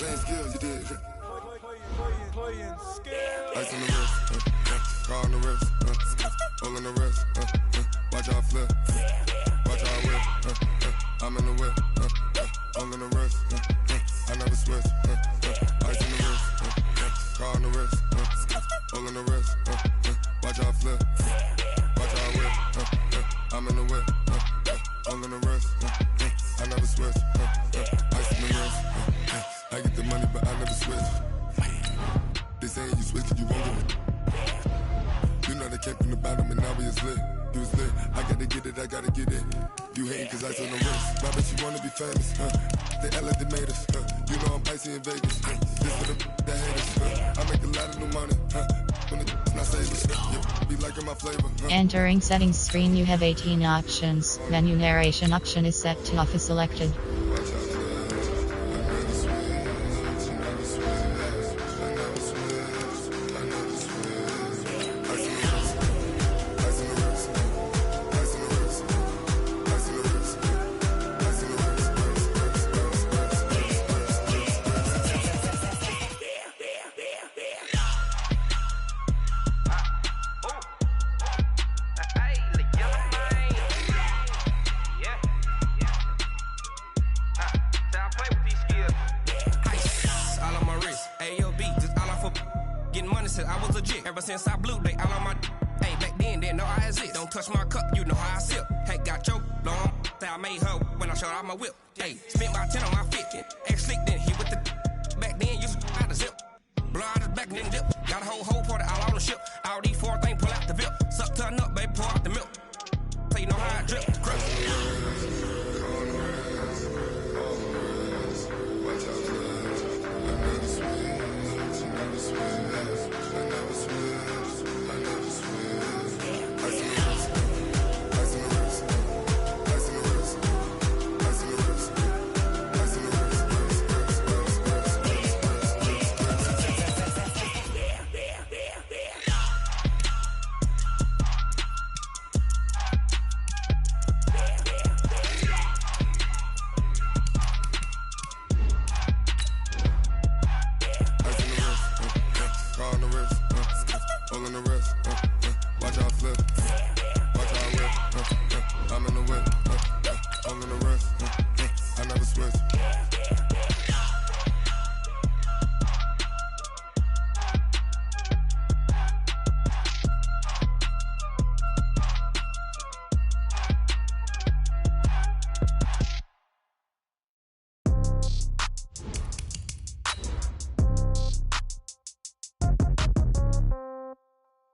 Playing skill, you did. Playing skill. Ice on the wrist, car on the wrist, hole in the wrist, watch how I flip, watch how I whip, I'm in the whip, hole in the wrist, I never switch, ice on the wrist, car on the wrist, hole in the wrist, watch how I flip, watch how I whip, I'm in the whip, hole in the wrist, I never switch, ice on the wrist, I get the money but I never switch. They saying you switch it, you won't get it. You know they came from the bottom and now we is lit. You was lit, I gotta get it, I gotta get it. You hating cause ice on the wrist. I bet you wanna be famous, They Ella, they made us, You know I'm icy in Vegas, This for the haters, I make a lot of new money, When it's not savings, be liking my flavor, Entering settings screen, you have 18 options. Menu narration option is set to off is selected. Since I blew, they all on my hey, back then, didn't know I exist. Don't touch my cup, you know how I sip. Hey, got your long, that I made her when I showed out my whip. Hey, spent my 10 on my 50. Ex-slick, then hit with the back then, used to out the zip. Blow out his back, then dip. Got a whole party all on the ship. All these 4 things, pull out the VIP. Suck to a nut, baby, pour out the milk. So you know how I drip.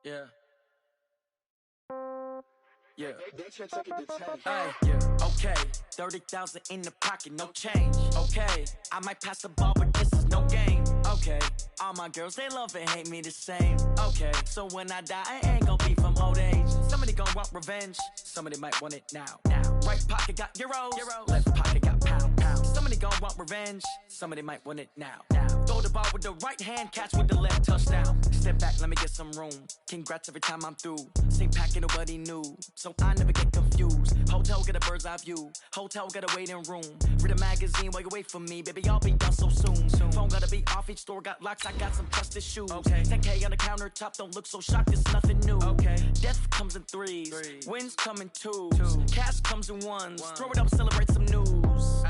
Yeah. Yeah. Okay. 30,000 in the pocket, no change. Okay. I might pass the ball, but this is no game. Okay. All my girls, they love and hate me the same. Okay. So when I die, I ain't gonna be from old age. Somebody gonna want revenge. Somebody might want it now. Right pocket got euros. Left pocket got pound. Somebody gonna want revenge. Somebody might want it now. Throw the ball with the right hand, catch with the left, touchdown. Step back, let me get some room. Congrats every time I'm through. Same packet, nobody knew. So I never get confused. Hotel get a bird's eye view. Hotel get a waiting room. Read a magazine while you wait for me. Baby, I'll be done so soon. Phone gotta be off, each store got locks. I got some trusted shoes. 10K on the countertop, don't look so shocked, it's nothing new. Death comes in threes. Wins come in twos. Cash comes in ones. Throw it up, celebrate some news.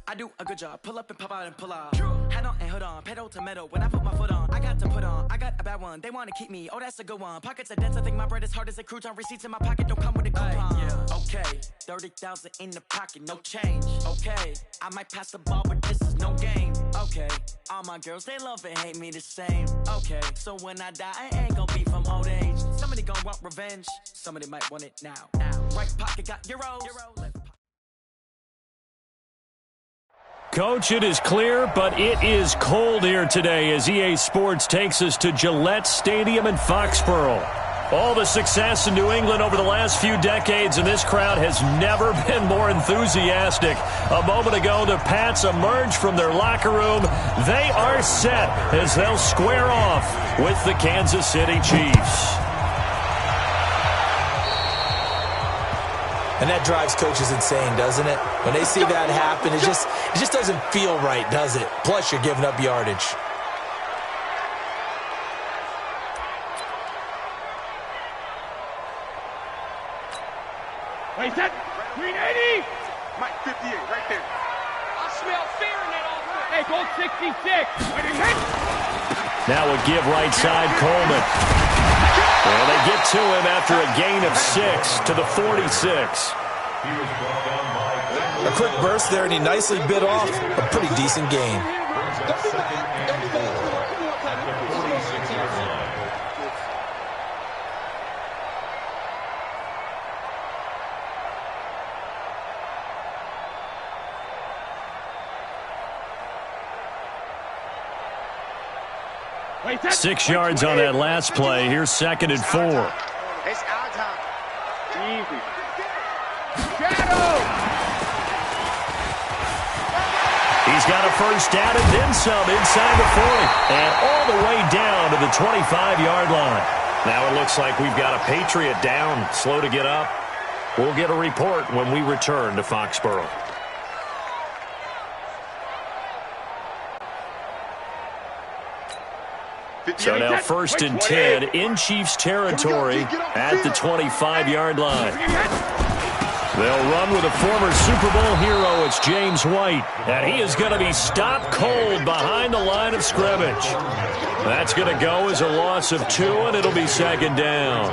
I do a good job, pull up and pop out and pull out. Head on and hood on, pedal to metal. When I put my foot on, I got to put on. I got a bad one, they wanna keep me, oh that's a good one. Pockets are dense, I think my bread is hard as a crouton. Receipts in my pocket don't come with a coupon. Okay, 30,000 in the pocket, no change. Okay, I might pass the ball, but this is no game. Okay, all my girls, they love and hate me the same. Okay, so when I die, I ain't gonna be from old age. Somebody gonna want revenge, somebody might want it now. Right pocket got euros, left pocket. Coach, it is clear, but it is cold here today as EA Sports takes us to Gillette Stadium in Foxborough. All the success in New England over the last few decades, and this crowd has never been more enthusiastic. A moment ago, the Pats emerged from their locker room. They are set as they'll square off with the Kansas City Chiefs. And that drives coaches insane, doesn't it? When they see that happen, it just doesn't feel right, does it? Plus, you're giving up yardage. Wait, that 380! Mike 58, right there. I smell fear in that offense. Hey, go 66. Wait, hit! Now a give right side, Coleman. Well, they get to him after a gain of 6 to the 46. A quick burst there, and he nicely bit off a pretty decent gain. Wait, that 6 yards on that last play. Here's 2nd and 4. It's our time. easy. Shadow! He's got a first down and then some inside the 40. And all the way down to the 25-yard line. Now it looks like we've got a Patriot down, slow to get up. We'll get a report when we return to Foxborough. So now 1st and 10 in Chiefs territory at the 25-yard line. They'll run with a former Super Bowl hero. It's James White. And he is going to be stopped cold behind the line of scrimmage. That's going to go as a loss of 2, and it'll be 2nd down.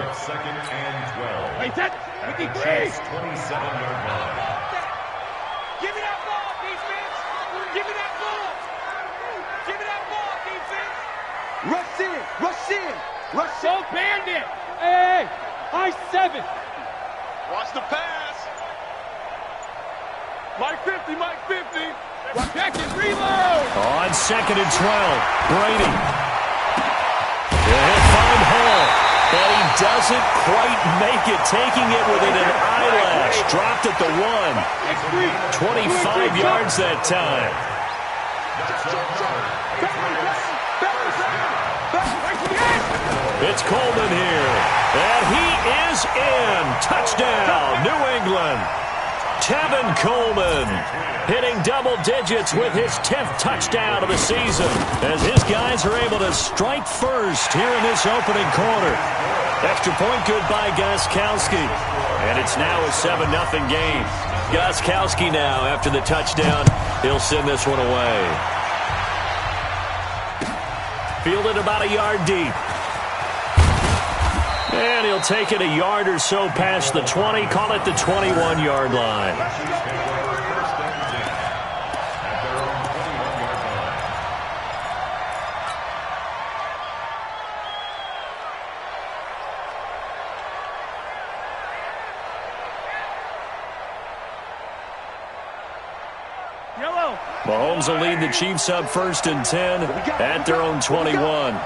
Wait, that 53. Give me that ball, defense. Give me that ball. Give me that ball, defense. Rush in, rush in, rush in. Don't bandit. Hey, high 7. Watch the pass. Mike 50, Mike 50. Check it, reload. On 2nd and 12, Brady. He'll find Hall, but he doesn't quite make it, taking it within an eyelash. Dropped at the 1. 25 yards that time. It's Coleman here, and he is in. Touchdown, New England. Tevin Coleman hitting double digits with his 10th touchdown of the season as his guys are able to strike first here in this opening quarter. Extra point good by Gostkowski, and it's now a 7-0 game. Gostkowski now, after the touchdown, he'll send this one away. Fielded about a yard deep. And he'll take it a yard or so past the 20, call it the 21-yard line. Yellow. Mahomes will lead the Chiefs up 1st and 10 at their own 21.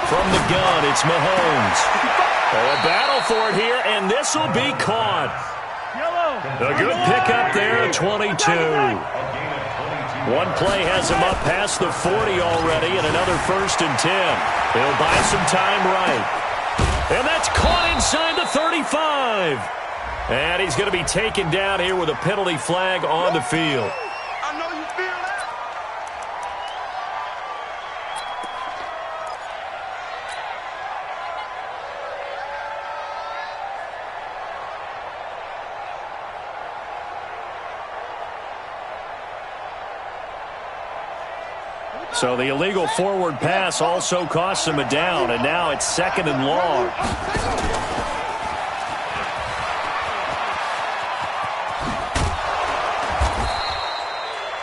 From the gun, it's Mahomes. A battle for it here, and this will be caught. A good pickup there at 22. One play has him up past the 40 already, and another 1st and 10. He'll buy some time right. And that's caught inside the 35. And he's going to be taken down here with a penalty flag on the field. I know you feel that. So the illegal forward pass also costs him a down, and now it's 2nd and long.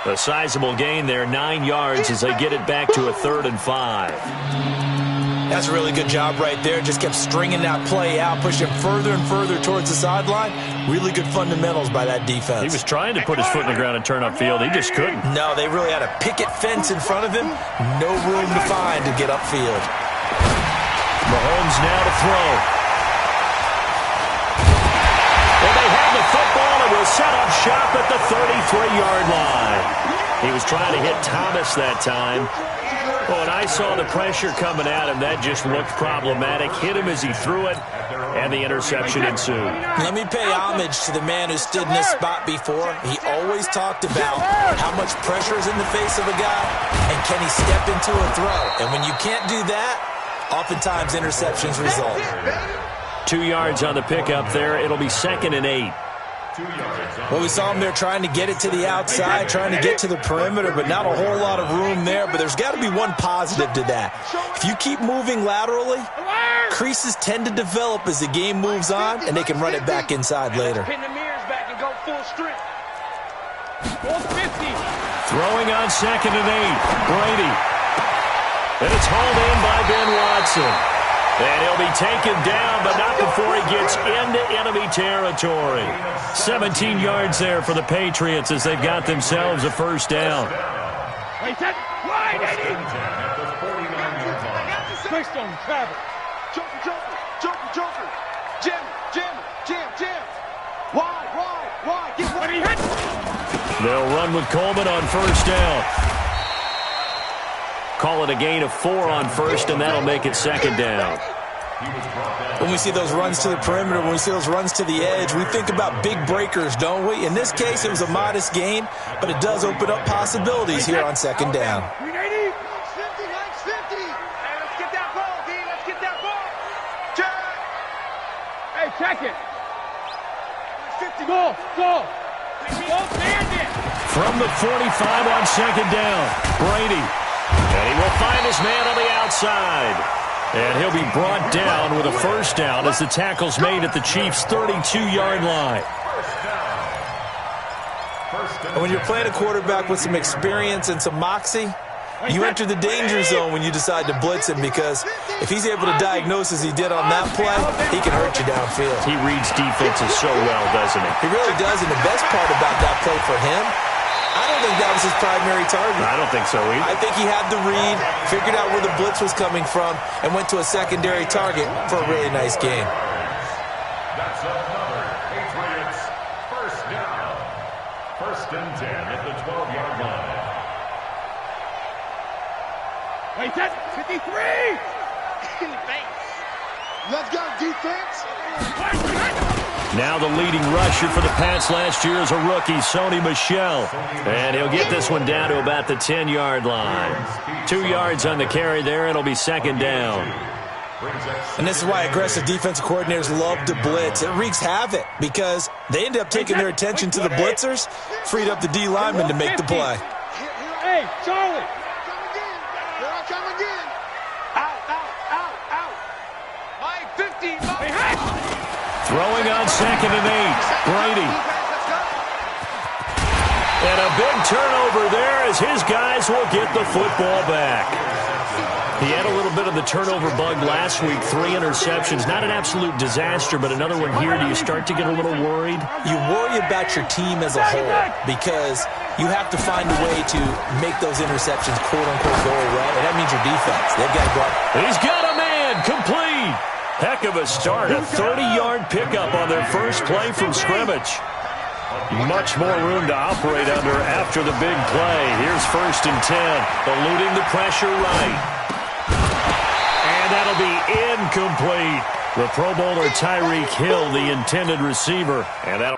A sizable gain there, 9 yards as they get it back to a 3rd and 5. That's a really good job right there. Just kept stringing that play out, pushing further and further towards the sideline. Really good fundamentals by that defense. He was trying to put his foot in the ground and turn upfield. He just couldn't. No, they really had a picket fence in front of him. No room to find to get upfield. Mahomes now to throw. And they have the football and will set up shop at the 33-yard line. He was trying to hit Thomas that time. Well, and I saw the pressure coming at him. That just looked problematic. Hit him as he threw it, and the interception ensued. Let me pay homage to the man who stood in this spot before. He always talked about how much pressure is in the face of a guy, and can he step into a throw. And when you can't do that, oftentimes interceptions result. 2 yards on the pickup there. It'll be 2nd and 8. Well, we saw him there trying to get it to the outside, trying to get to the perimeter, but not a whole lot of room there. But there's got to be one positive to that. If you keep moving laterally, creases tend to develop as the game moves on, and they can run it back inside later. Pin the mirrors back and go full strength. 450. Throwing on 2nd and 8. Brady. And it's hauled in by Ben Watson. And he'll be taken down, but not before he gets into enemy territory. 17 yards there for the Patriots as they've got themselves a first down. Wait, that wide, Eddie. Twist on travel. Joker. Jam. Wide. Get wide. They'll run with Coleman on first down. Call it a gain of 4 on first, and that'll make it 2nd down. When we see those runs to the perimeter, when we see those runs to the edge, we think about big breakers, don't we? In this case, it was a modest gain, but it does open up possibilities here on 2nd down. Green 80. 50. Hey, let's get that ball, D. Let's get that ball. Check. Hey, check it. 50. Go. Go, stand it. From the 45 on 2nd down, Brady. And he will find his man on the outside. And he'll be brought down with a first down as the tackle's made at the Chiefs' 32-yard line. And when you're playing a quarterback with some experience and some moxie, you enter the danger zone when you decide to blitz him, because if he's able to diagnose as he did on that play, he can hurt you downfield. He reads defenses so well, doesn't he? He really does, and the best part about that play for him, I don't think that was his primary target. I don't think so either. I think he had the read, figured out where the blitz was coming from, and went to a secondary target for a really nice game. That's another Patriots first down. 1st and 10 at the 12-yard line. Wait, that's 53. Let's go, defense. Now the leading rusher for the Pats last year is a rookie, Sony Michel. And he'll get this one down to about the 10-yard line. 2 yards on the carry there. It'll be 2nd down. And this is why aggressive defensive coordinators love to blitz. It wreaks havoc because they end up taking their attention to the blitzers, freed up the D lineman to make the play. Hey, Charlie. Here I come again. Out. Mike, 50. Throwing on 2nd and 8. Brady. And a big turnover there as his guys will get the football back. He had a little bit of the turnover bug last week, 3 interceptions. Not an absolute disaster, but another one here. Do you start to get a little worried? You worry about your team as a whole because you have to find a way to make those interceptions, quote-unquote, go away, and that means your defense. They've got to go out. He's got a man, complete. Heck of a start, a 30-yard pickup on their first play from scrimmage. Much more room to operate under after the big play. Here's 1st and 10, eluding the pressure right. And that'll be incomplete. The Pro Bowler Tyreek Hill, the intended receiver. And that'll...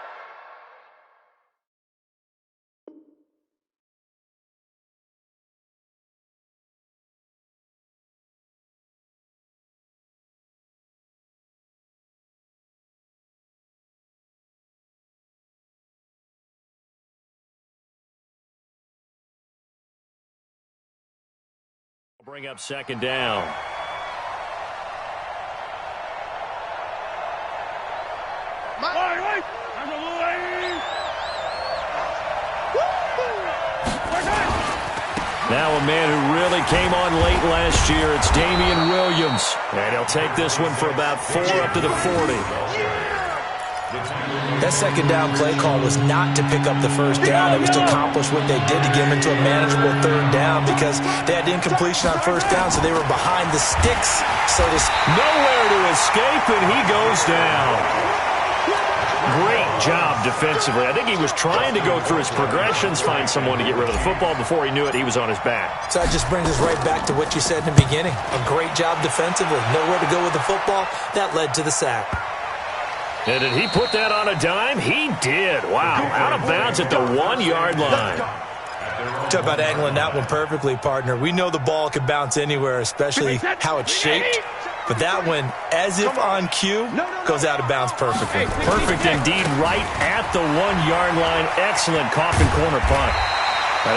bring up 2nd down. Now a man who really came on late last year, it's Damian Williams. And he'll take this one for about 4 up to the 40. That 2nd down play call was not to pick up the first down. It was to accomplish what they did to get them into a manageable 3rd down because they had incompletion on first down, so they were behind the sticks. So this nowhere to escape, and he goes down. Great job defensively. I think he was trying to go through his progressions, find someone to get rid of the football. Before he knew it, he was on his back. So that just brings us right back to what you said in the beginning. A great job defensively. Nowhere to go with the football. That led to the sack. And did he put that on a dime? He did. Wow. Out of bounds at the 1-yard line. Talk about angling that one perfectly, partner. We know the ball can bounce anywhere, especially how it's shaped. But that one, as if on cue, goes out of bounds perfectly. Perfect indeed, right at the 1-yard line. Excellent coffin corner punt.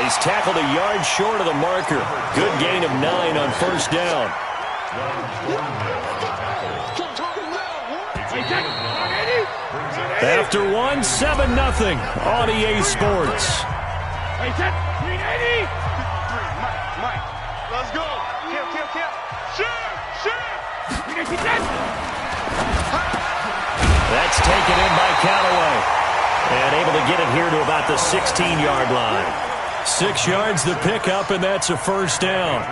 He's tackled a yard short of the marker. Good gain of 9 on first down. After 1, 7-0 on EA Sports. Let's go. Kill. Shoot. That's taken in by Callaway. And able to get it here to about the 16-yard line. 6 yards the pickup, and that's a first down.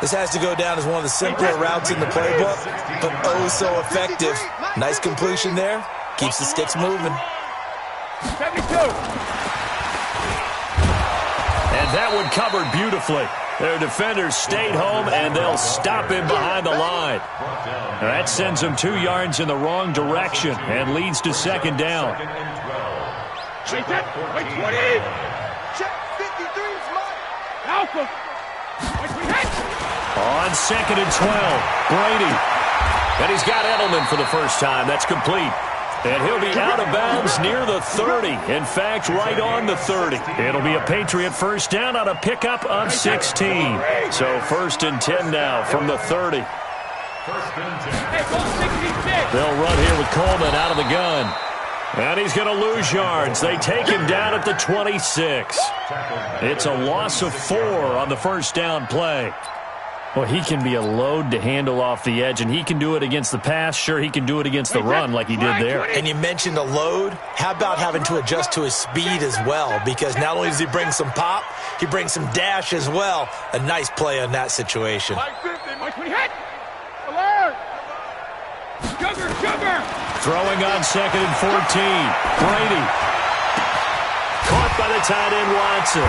This has to go down as one of the simpler routes in the playbook, but oh so effective. Nice completion there. Keeps the sticks moving. 72. And that one covered beautifully. Their defenders stayed home, and they'll stop him behind the line. That sends him 2 yards in the wrong direction and leads to second down. Wait, 20. Check 53 is mine. Alpha. On second and 12, Brady. And he's got Edelman for the first time. That's complete. And he'll be out of bounds near the 30. In fact, right on the 30. It'll be a Patriot first down on a pickup of 16. So first and 10 now from the 30. They'll run here with Coleman out of the gun. And he's going to lose yards. They take him down at the 26. It's a loss of 4 on the first down play. Well, he can be a load to handle off the edge, and he can do it against the pass. Sure, he can do it against the run like he did there. And you mentioned a load. How about having to adjust to his speed as well? Because not only does he bring some pop, he brings some dash as well. A nice play on that situation. Throwing on second and 14. Brady. Caught by the tight end, Watson.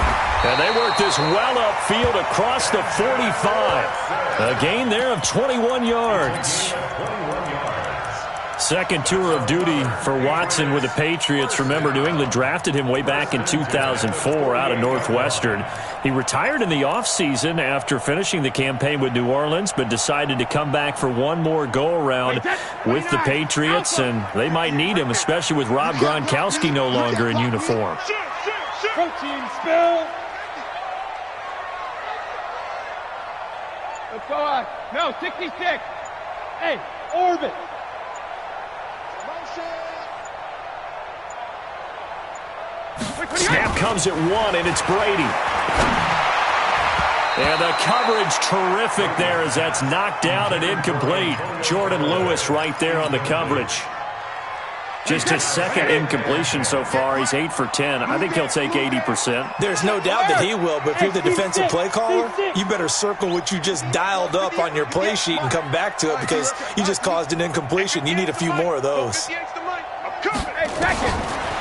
And they work this well upfield across the 45. A gain there of 21 yards. Second tour of duty for Watson with the Patriots. Remember, New England drafted him way back in 2004 out of Northwestern. He retired in the offseason after finishing the campaign with New Orleans, but decided to come back for one more go-around with the Patriots, and they might need him, especially with Rob Gronkowski no longer in uniform. Protein spill. Let's go on. No, 66. Hey, orbit. Snap comes at 1, and it's Brady. And the coverage terrific there as that's knocked out and incomplete. Jordan Lewis right there on the coverage. Just his second incompletion so far. He's 8 for 10. I think he'll take 80%. There's no doubt that he will, but if you're the defensive play caller, you better circle what you just dialed up on your play sheet and come back to it because you just caused an incompletion. You need a few more of those.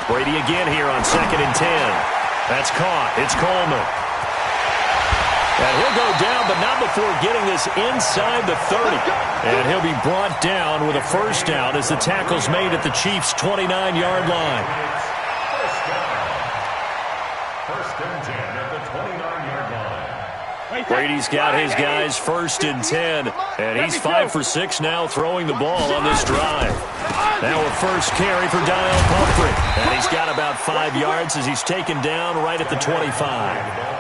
Brady again here on second and 10. That's caught. It's Coleman. And he'll go down, but not before getting this inside the 30. And he'll be brought down with a first down as the tackle's made at the Chiefs' 29-yard line. First and 10 at the 29-yard line. Brady's got his guys first and 10. And he's 5 for 6 now throwing the ball on this drive. Now a first carry for Dial Pumphrey. And he's got about 5 yards as he's taken down right at the 25.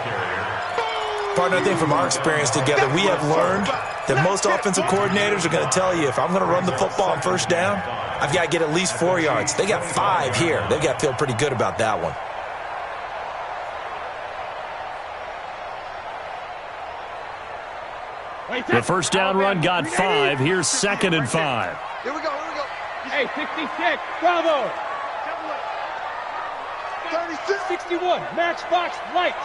Partner, I think from our experience together, we have learned that most offensive coordinators are going to tell you, if I'm going to run the football on first down, I've got to get at least 4 yards. They got 5 here. They've got to feel pretty good about that one. The first down run got 5. Here's second and 5. Here we go. Hey, 66. Bravo. 36. 61. Matchbox lights.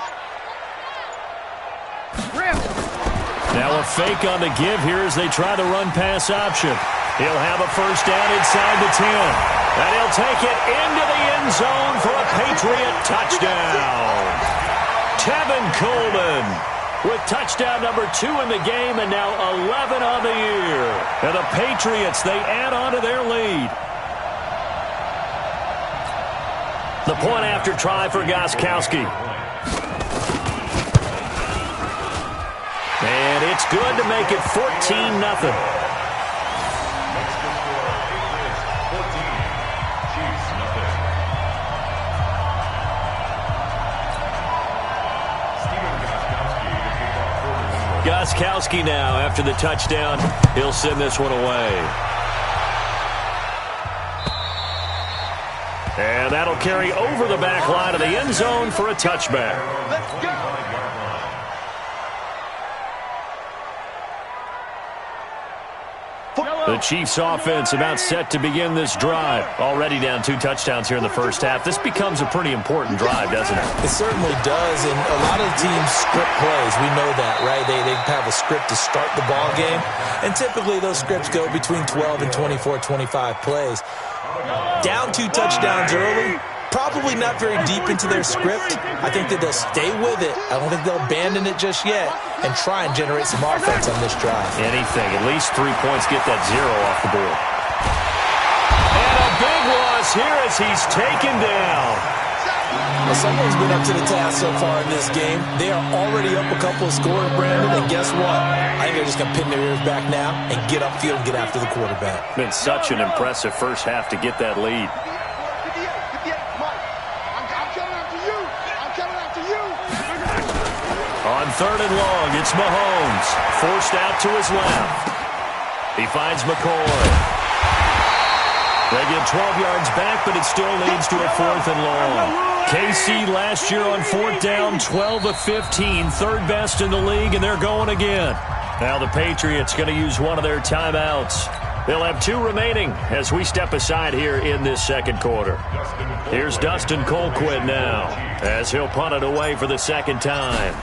Now a fake on the give here as they try the run-pass option. He'll have a first down inside the 10. And he'll take it into the end zone for a Patriot touchdown. Tevin Coleman with touchdown number 2 in the game and now 11 on the year. And the Patriots, they add on to their lead. The point after try for Gostkowski. And it's good to make it 14-0. Gostkowski now after the touchdown. He'll send this one away. And that'll carry over the back line of the end zone for a touchback. Let's go. The Chiefs offense about set to begin this drive. Already down 2 touchdowns here in the first half. This becomes a pretty important drive, doesn't it? It certainly does, and a lot of the teams script plays. We know that, right? They have a script to start the ball game, and typically those scripts go between 12 and 24, 25 plays. Down 2 touchdowns early, probably not very deep into their script. I think that they'll stay with it. I don't think they'll abandon it just yet and try and generate some offense on this drive. Anything. At least 3 points. Get that 0 off the board. And a big loss here as he's taken down. Well, someone's been up to the task so far in this game. They are already up a couple of scores, Brandon, and guess what? I think they're just going to pin their ears back now and get upfield and get after the quarterback. Been such an impressive first half to get that lead. On 3rd and long, it's Mahomes. Forced out to his left. He finds McCoy. They get 12 yards back, but it still leads to a 4th and long. KC last year on 4th down, 12 of 15, 3rd best in the league, and they're going again. Now the Patriots going to use one of their timeouts. They'll have 2 remaining as we step aside here in this second quarter. Here's Dustin Colquitt now as he'll punt it away for the second time.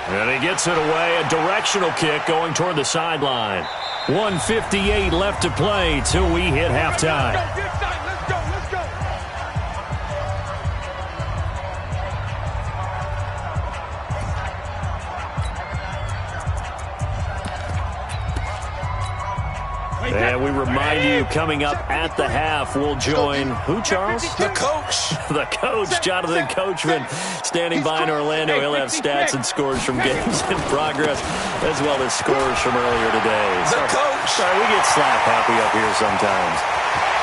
And he gets it away, a directional kick going toward the sideline. 1:58 left to play till we hit halftime. And we remind you, coming up at the half, we'll join who, Charles? The coach. The coach, Jonathan Coachman, standing by in Orlando. He'll have stats and scores from games in progress, as well as scores from earlier today. The coach. Sorry, we get slap happy up here sometimes.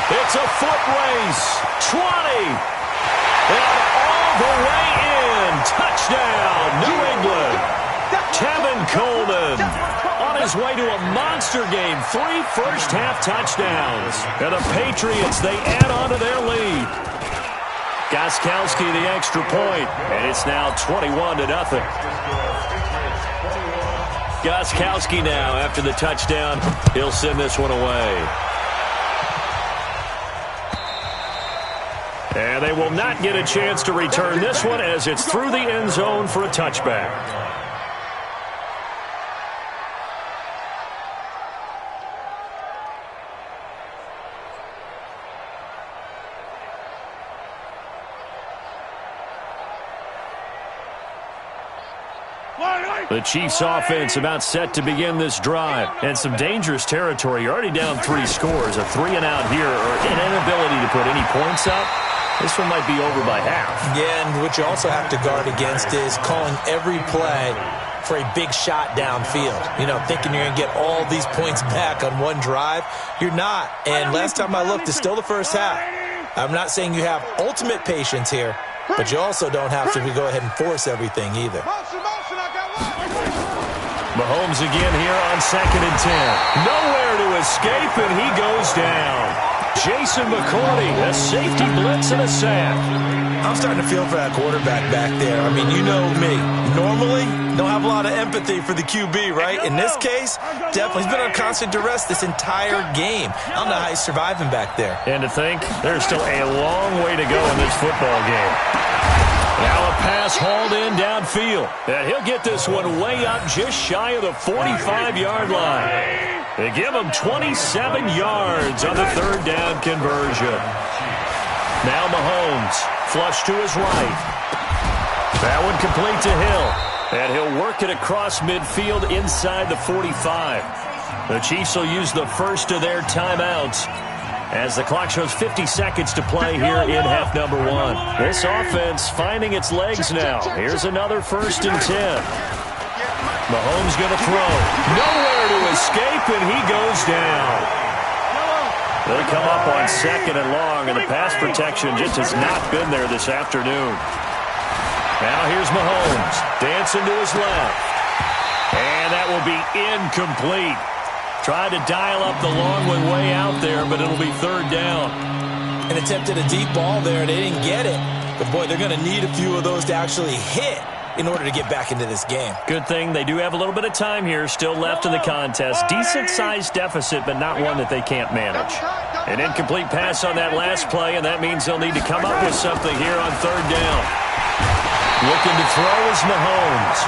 It's a foot race. 20. And all the way in. Touchdown, New England. Tevin Coleman on his way to a monster game. 3 first-half touchdowns. And the Patriots, they add on to their lead. Gostkowski the extra point, and it's now 21-0. Gostkowski now after the touchdown. He'll send this one away. And they will not get a chance to return this one as it's through the end zone for a touchback. The Chiefs offense about set to begin this drive. And some dangerous territory. You're already down 3 scores. A 3-and-out here or an inability to put any points up. This one might be over by half. Yeah, and what you also have to guard against is calling every play for a big shot downfield. You know, thinking you're going to get all these points back on one drive. You're not. And last time I looked, it's still the first half. I'm not saying you have ultimate patience here, but you also don't have to go ahead and force everything either. Mahomes again here on 2nd and 10. Nowhere to escape, and he goes down. Jason McCourty, a safety blitz and a sack. I'm starting to feel for that quarterback back there. I mean, you know me. Normally, don't have a lot of empathy for the QB, right? In this case, definitely. He's been on constant duress this entire game. I don't know how he's surviving back there. And to think, there's still a long way to go in this football game. Now a pass hauled in downfield. And he'll get this one way up just shy of the 45-yard line. They give him 27 yards on the third down conversion. Now Mahomes, flush to his right. That one complete to Hill. And he'll work it across midfield inside the 45. The Chiefs will use the first of their timeouts as the clock shows 50 seconds to play here in half number 1. This offense finding its legs now. Here's another 1st and 10. Mahomes going to throw. Nowhere to escape, and he goes down. They'll come up on 2nd and long, and the pass protection just has not been there this afternoon. Now here's Mahomes, dancing to his left. And that will be incomplete. Tried to dial up the long one way out there, but it'll be 3rd down. And attempted a deep ball there, and they didn't get it. But, boy, they're going to need a few of those to actually hit in order to get back into this game. Good thing they do have a little bit of time here still left in the contest. Decent-sized deficit, but not one that they can't manage. An incomplete pass on that last play, and that means they'll need to come up with something here on 3rd down. Looking to throw is Mahomes.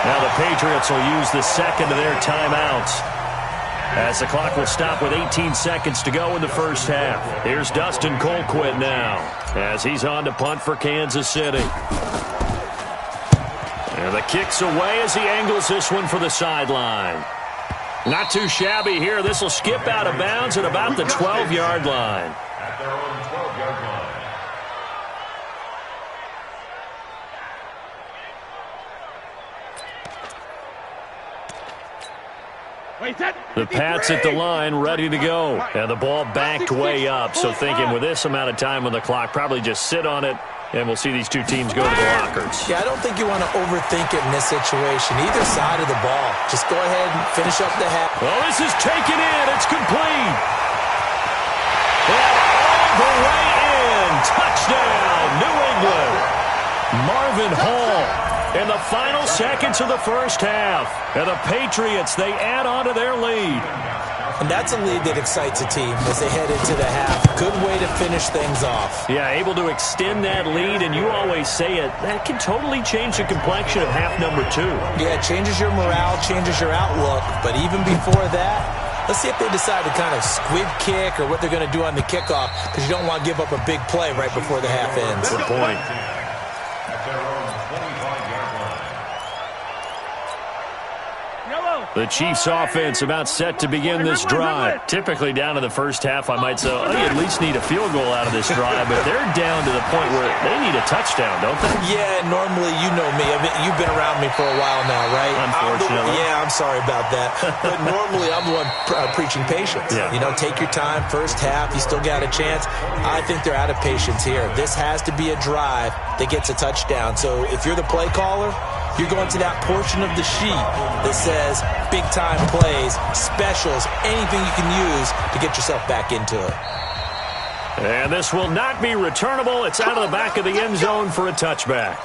Now the Patriots will use the second of their timeouts, as the clock will stop with 18 seconds to go in the first half. Here's Dustin Colquitt now, as he's on to punt for Kansas City. And the kick's away as he angles this one for the sideline. Not too shabby here. This will skip out of bounds at about the 12-yard line. At their own 12-yard line. The Pats at the line, ready to go. And the ball backed way up. So thinking with this amount of time on the clock, probably just sit on it, and we'll see these two teams go to the lockers. Yeah, I don't think you want to overthink it in this situation. Either side of the ball. Just go ahead and finish up the half. Well, this is taken in. It's complete. And all the way in. Touchdown, New England. Marvin Hall. In the final seconds of the first half. And the Patriots, they add on to their lead. And that's a lead that excites a team as they head into the half. Good way to finish things off. Yeah, able to extend that lead, and you always say it, that can totally change the complexion of half number 2. Yeah, it changes your morale, changes your outlook. But even before that, let's see if they decide to kind of squib kick or what they're going to do on the kickoff, because you don't want to give up a big play right before the half ends. Good point. The Chiefs offense about set to begin this drive. Typically down to the first half, I might say, oh, you at least need a field goal out of this drive, but they're down to the point where they need a touchdown, don't they? Yeah, normally, you know me. You've been around me for a while now, right? Unfortunately. I'm sorry about that. But normally, I'm the one preaching patience. Yeah. You know, take your time, first half, you still got a chance. I think they're out of patience here. This has to be a drive that gets a touchdown. So if you're the play caller, you're going to that portion of the sheet that says big-time plays, specials, anything you can use to get yourself back into it. And this will not be returnable. It's out of the back of the end zone for a touchback.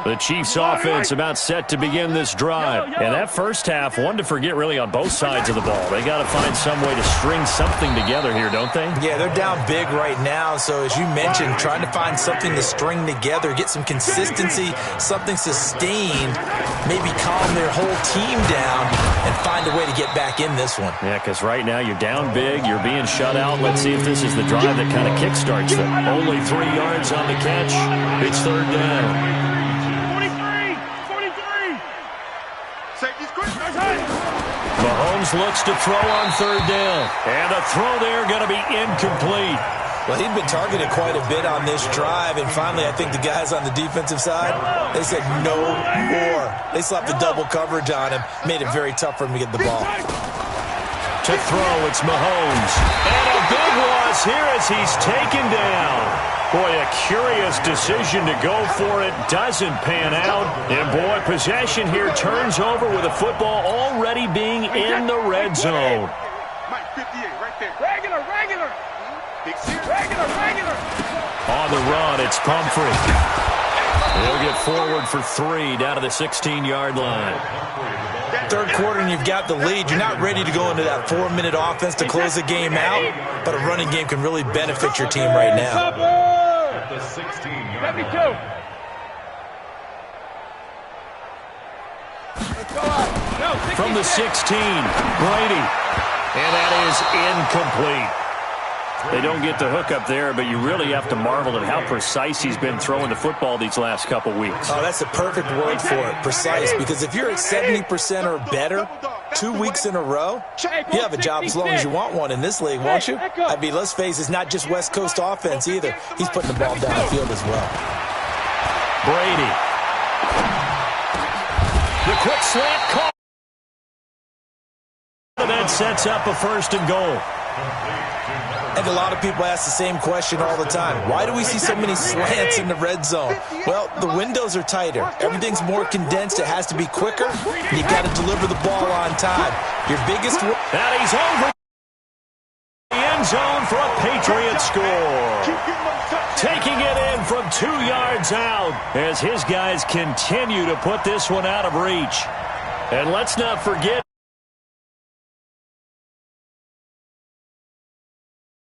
The Chiefs offense about set to begin this drive. And that first half, one to forget really on both sides of the ball. They got to find some way to string something together here, don't they? Yeah, they're down big right now. So as you mentioned, trying to find something to string together, get some consistency, something sustained, maybe calm their whole team down and find a way to get back in this one. Yeah, because right now you're down big, you're being shut out. Let's see if this is the drive that kind of kickstarts them. Only 3 yards on the catch. It's 3rd down. Mahomes looks to throw on 3rd down. And a throw there going to be incomplete. Well, he'd been targeted quite a bit on this drive, and finally I think the guys on the defensive side, they said no more. They slapped the double coverage on him, made it very tough for him to get the ball. To throw, it's Mahomes. And a big loss here as he's taken down. Boy, a curious decision to go for it. Doesn't pan out. And, boy, possession here turns over with the football already being in the red zone. Mike, 58, right there. Regular. On the run, it's Pumphrey. He'll get forward for 3 down to the 16-yard line. Third quarter and you've got the lead. You're not ready to go into that 4-minute offense to close the game out, but a running game can really benefit your team right now. At the 16-yard line. from the 16. Brady. And that is incomplete. They don't get the hook up there, but you really have to marvel at how precise he's been throwing the football these last couple weeks. Oh, that's the perfect word for it, precise, because if you're at 70% or better 2 weeks in a row, you have a job as long as you want one in this league, won't you? I mean, let's face it, it's not just West Coast offense either. He's putting the ball downfield as well. Brady. The quick slant call. That sets up a 1st and goal. And a lot of people ask the same question all the time. Why do we see so many slants in the red zone? Well, the windows are tighter. Everything's more condensed. It has to be quicker. And you got to deliver the ball on time. Your biggest... And he's over the end zone for a Patriot score. Taking it in from 2 yards out as his guys continue to put this one out of reach. And let's not forget...